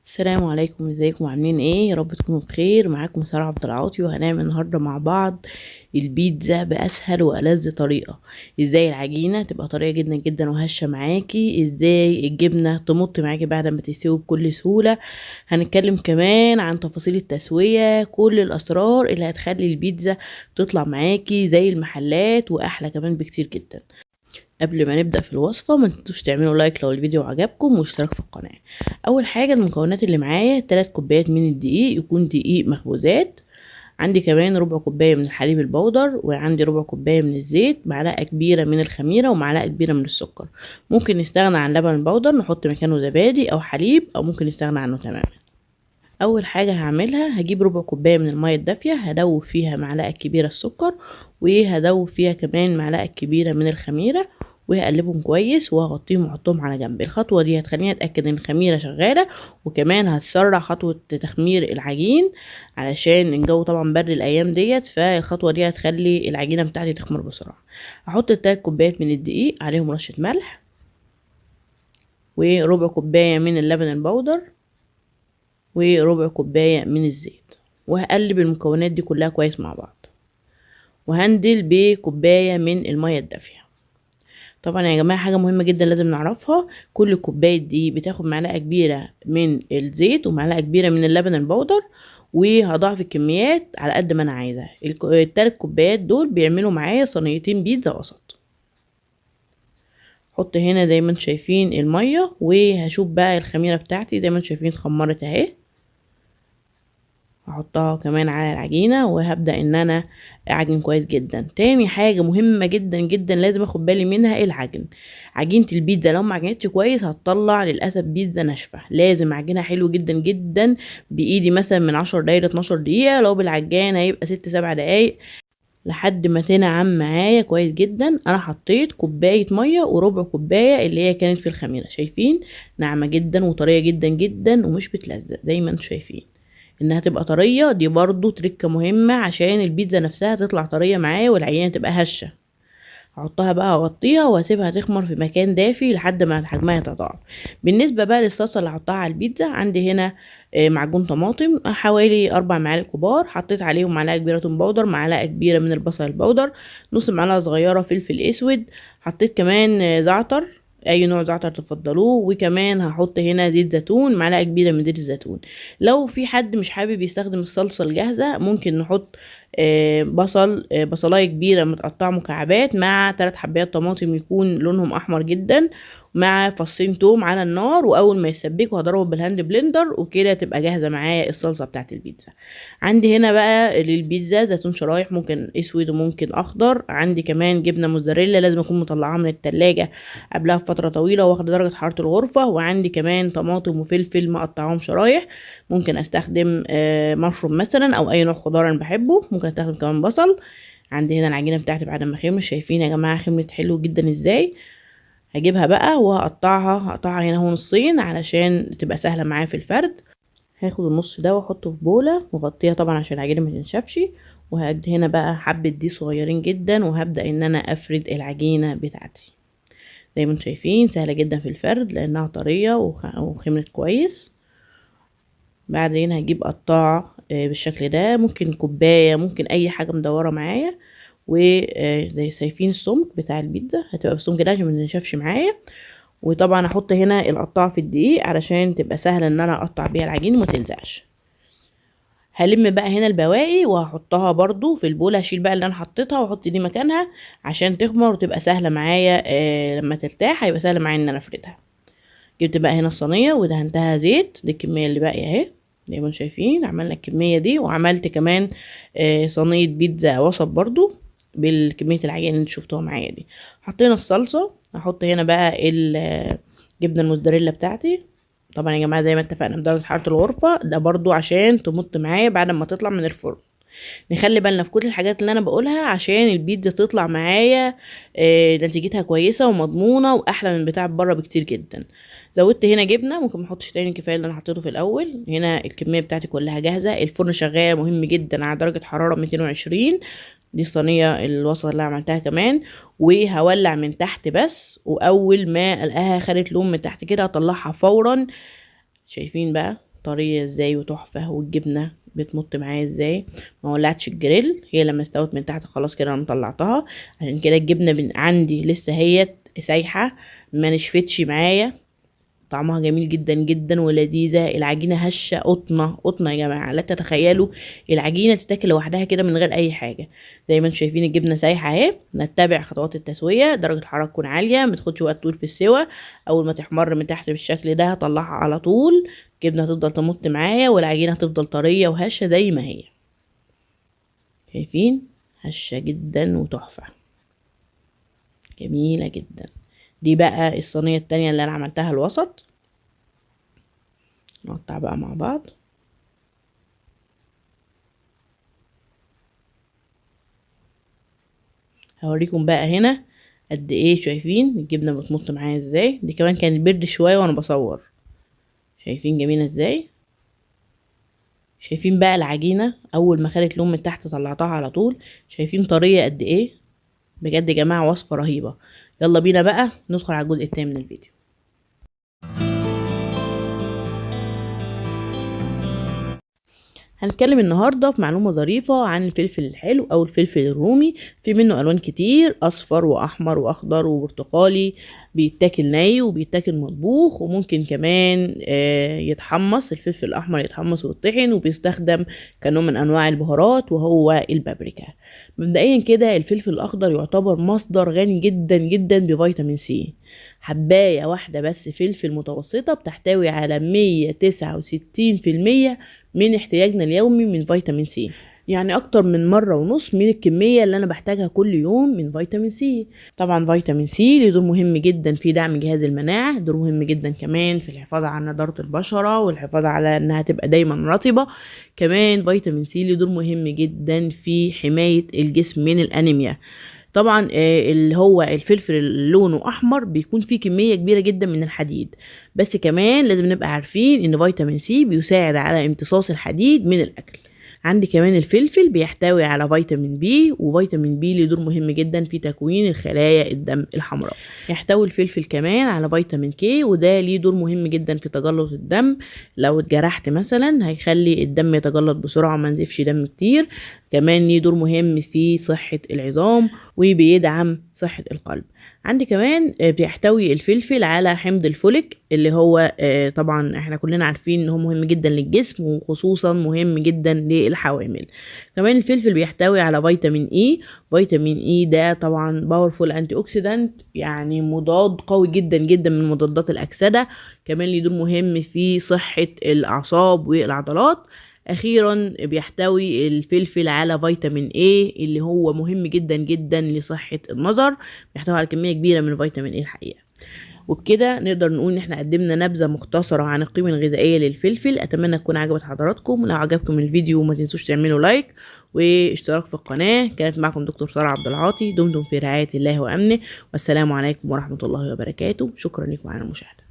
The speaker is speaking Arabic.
السلام عليكم، ازيكم عاملين ايه؟ يا رب تكونوا بخير. معاكم سارة عبد العاطي، وهنعمل النهارده مع بعض البيتزا باسهل والذ طريقه. ازاي العجينه تبقى طريه جدا جدا وهشه معاكي، ازاي الجبنه تمط معاكي بعد ما تستوي بكل سهوله. هنتكلم كمان عن تفاصيل التسويه، كل الاسرار اللي هتخلي البيتزا تطلع معاكي زي المحلات واحلى كمان بكتير جدا. قبل ما نبدأ في الوصفة ما تنسوش تعملوا لايك لو الفيديو عجبكم واشتراك في القناة. اول حاجة المكونات اللي معايا 3 كوبايات من الدقيق، يكون دقيق مخبوزات. عندي كمان ربع كوباية من الحليب البودر، وعندي ربع كوباية من الزيت، معلقة كبيرة من الخميرة، ومعلقة كبيرة من السكر. ممكن نستغنى عن لبن البودر نحط مكانه زبادي او حليب، او ممكن نستغنى عنه تماما. اول حاجة هعملها هجيب ربع كوباية من المية الدافية، هدوب فيها معلقة كبيرة السكر، وهدوب فيها كمان معلقة كبيرة من الخميرة، وهقلبهم كويس وهغطيهم واحطهم على جنب. الخطوة دي هتخليني اتأكد ان الخميرة شغالة، وكمان هتسرع خطوة تخمير العجين علشان الجو طبعا برد الايام ديت، فالخطوة دي هتخلي العجينة بتاعتي تخمر بسرعة. هحط 3 كوبايات من الدقيق، عليهم رشة ملح، وربع كوباية من اللبن البودر، وربع كوباية من الزيت، وهقلب المكونات دي كلها كويس مع بعض، وهندل بكوباية من المية الدافية. طبعا يا جماعة حاجة مهمة جدا لازم نعرفها، كل كوباية دي بتاخد معلقة كبيرة من الزيت ومعلقة كبيرة من اللبن البودر، وهضاعف الكميات على قد ما انا عايزة. ال3 كوبايات دول بيعملوا معايا صينيتين بيتزا وسط. حط هنا زي ما انتم شايفين المية، وهشوف بقى الخميرة بتاعتي زي ما انتم شايفين اتخمرت اهي. هحطها كمان على العجينة وهبدأ ان انا اعجن كويس جدا. تاني حاجة مهمة جدا جدا لازم اخد بالي منها العجن. عجينة البيتزا لو ما عجنتش كويس هتطلع للأسف بيتزا ناشفة. لازم اعجنها حلو جدا جدا بايدي، مثلا من 10 دقايق ل 12 دقيقة، لو بالعجان هيبقى 6-7 دقايق لحد ما تنعم معايا كويس جدا. انا حطيت كوباية مية وربع كوباية اللي هي كانت في الخميرة، شايفين ناعمة جدا وطرية جدا جدا ومش بتلزق زي ما انتم شايفين. انها تبقى طرية دي برضو تركة مهمة عشان البيتزا نفسها تطلع طرية معايا والعجينة تبقى هشة. هحطها بقى اغطيها واسيبها تخمر في مكان دافي لحد ما حجمها يتضاعف. بالنسبة بقى للصلصة اللي هحطها على البيتزا، عندي هنا معجون طماطم حوالي 4 معالق كبار، حطيت عليهم معلقة كبيرة توم باودر، معلقة كبيرة من البصل البودر، نص معلقة صغيرة فلفل اسود، حطيت كمان زعتر، اي نوع زعتر تفضلوه، وكمان هحط هنا زيت زيتون، معلقه كبيره من زيت الزيتون. لو في حد مش حابب يستخدم الصلصه الجاهزه ممكن نحط بصلايه كبيره متقطعه مكعبات مع 3 حبات طماطم يكون لونهم احمر جدا، مع فصين توم على النار، واول ما يسبكوا هضربه بالهاند بلندر، وكده تبقى جاهزه معايا الصلصه بتاعت البيتزا. عندي هنا بقى للبيتزا زيتون شرايح، ممكن اسود وممكن اخضر. عندي كمان جبنه موزاريلا لازم اكون مطلعاها من التلاجة قبلها بفتره طويله واخد درجه حراره الغرفه. وعندي كمان طماطم وفلفل مقطعهم شرايح، ممكن استخدم مشروم مثلا او اي نوع خضار انا بحبه، ممكن استخدم كمان بصل. عندي هنا العجينه بتاعتي بعد ما خمرت، شايفين يا جماعه خمرت حلو جدا ازاي. هجيبها بقى هقطعها هنا هو نصين علشان تبقى سهله معايا في الفرد. هاخد النص ده واحطه في بوله واغطيها طبعا عشان العجينه ما تنشفش، وهدي هنا بقى حبه دي صغيرين جدا، وهبدا ان انا افرد العجينه بتاعتي. زي ما انتم شايفين سهله جدا في الفرد لانها طريه وخمرت كويس. بعدين هجيب قطاعه بالشكل ده، ممكن كوبايه، ممكن اي حاجه مدوره معايا، وزي شايفين السمك بتاع البيتزا هتبقى بالسمك ده عشان ما تنشفش معايا. وطبعا احط هنا القطاعه في الدقيق علشان تبقى سهله ان انا اقطع بيها العجين وما تلزقش. هلم بقى هنا البواقي وهحطها برضو في البوله، هشيل بقى اللي انا حطيتها واحط دي مكانها عشان تخمر وتبقى سهله معايا. لما ترتاح هيبقى سهل معايا ان انا افردها. جبت بقى هنا الصينيه ودهنتها زيت، دي الكميه اللي باقيه اهي زي ما انتم شايفين. عملنا الكميه دي، وعملت كمان صينيه بيتزا وسط برضو بالكميه العجين اللي انتوا شفتوها معايا دي. حطينا الصلصه، هحط هنا بقى الجبنه الموزاريلا بتاعتي. طبعا يا جماعه زي ما اتفقنا بدرجه حراره الغرفه، ده برضو عشان تمط معايا بعد ما تطلع من الفرن. نخلي بالنا في كل الحاجات اللي انا بقولها عشان البيتزا تطلع معايا نتيجتها كويسه ومضمونه واحلى من بتاع بره بكتير جدا. زودت هنا جبنه، ممكن ما احطش تاني، كفايه اللي انا حطيته في الاول. هنا الكميه بتاعتي كلها جاهزه، الفرن شغال مهم جدا على درجه حراره 220. دي الصينيه الوسط اللي عملتها كمان، وهولع من تحت بس، واول ما الاقيها خدت لون من تحت كده هطلعها فورا. شايفين بقى طريه ازاي وتحفه، والجبنه بتمط معايا ازاي. ما ولعتش الجريل، هي لما استوت من تحت خلاص كده انا طلعتها. عشان كده الجبنه عندي لسه هي سايحه، ما نشفتش معايا. طعمها جميل جدا جدا ولذيذه. العجينه هشه قطنه قطنه يا جماعه، لا تتخيلوا العجينه تتاكل لوحدها كده من غير اي حاجه. زي ما انتم شايفين الجبنه سايحه اهي. نتبع خطوات التسويه، درجه الحراره تكون عاليه، ما تاخدش وقت طول في السوا. اول ما تحمر من تحت بالشكل ده هطلعها على طول. الجبنه هتفضل تمط معايا والعجينه هتفضل طريه وهشه زي ما هي. شايفين هشه جدا وتحفه، جميله جدا. دي بقى الصينيه التانية اللي انا عملتها الوسط. نقطع بقى مع بعض. هوريكم بقى هنا قد ايه. شايفين الجبنه بتمط معايا ازاي؟ دي كمان كانت برد شويه وانا بصور. شايفين جميله ازاي؟ شايفين بقى العجينه اول ما خدت لون من تحت طلعتها على طول. شايفين طريه قد ايه؟ بجد يا جماعه وصفه رهيبه. يلا بينا بقى ندخل على الجزء التاني من الفيديو. هنتكلم النهاردة في معلومة ظريفة عن الفلفل الحلو أو الفلفل الرومي. في منه ألوان كتير، أصفر وأحمر وأخضر وبرتقالي. بيتاكل ني وبيتاكل مطبوخ، وممكن كمان يتحمص. الفلفل الأحمر يتحمص ويطحن وبيستخدم كنوع من أنواع البهارات وهو البابريكا. مبدئيا كده الفلفل الأخضر يعتبر مصدر غني جدا جدا بفيتامين سي. حباية واحدة بس فلفل متوسطة بتحتوي على 169% من احتياجنا اليومي من فيتامين سي، يعني اكتر من مرة ونص من الكمية اللي انا بحتاجها كل يوم من فيتامين سي. طبعا فيتامين سي له دور مهم جدا في دعم جهاز المناعة، دور مهم جدا كمان في الحفاظ على نضارة البشرة والحفاظ على انها تبقى دايما رطبة. كمان فيتامين سي له دور مهم جدا في حماية الجسم من الانيميا. طبعا اللي هو الفلفل اللي لونه احمر بيكون فيه كميه كبيره جدا من الحديد، بس كمان لازم نبقى عارفين ان فيتامين سي بيساعد على امتصاص الحديد من الاكل. عندي كمان الفلفل بيحتوي على فيتامين بي، وفيتامين بي له دور مهم جدا في تكوين الخلايا الدم الحمراء. يحتوي الفلفل كمان على فيتامين كي، وده ليه دور مهم جدا في تجلط الدم. لو اتجرحت مثلا هيخلي الدم يتجلط بسرعة وما نزفش دم كتير. كمان ليه دور مهم في صحة العظام وبيدعم صحة القلب. عندي كمان بيحتوي الفلفل على حمض الفوليك، اللي هو طبعا احنا كلنا عارفين ان هو مهم جدا للجسم، وخصوصا مهم جدا للحوامل. كمان الفلفل بيحتوي على فيتامين اي. فيتامين اي ده طبعا باورفول انتي اوكسيدانت، يعني مضاد قوي جدا جدا من مضادات الاكسده. كمان ليه دور مهم في صحة الاعصاب والعضلات. اخيرا بيحتوي الفلفل على فيتامين A اللي هو مهم جدا جدا لصحة النظر. بيحتوي على كمية كبيرة من فيتامين A الحقيقة. وبكده نقدر نقول ان احنا قدمنا نبذة مختصرة عن القيمة الغذائية للفلفل. اتمنى تكون عجبت حضراتكم. لو عجبكم الفيديو ما تنسوش تعملوا لايك واشتراك في القناة. كانت معكم دكتور سارة عبد العاطي. دمتم في رعاية الله وامنه، والسلام عليكم ورحمة الله وبركاته. شكرا لكم على المشاهدة.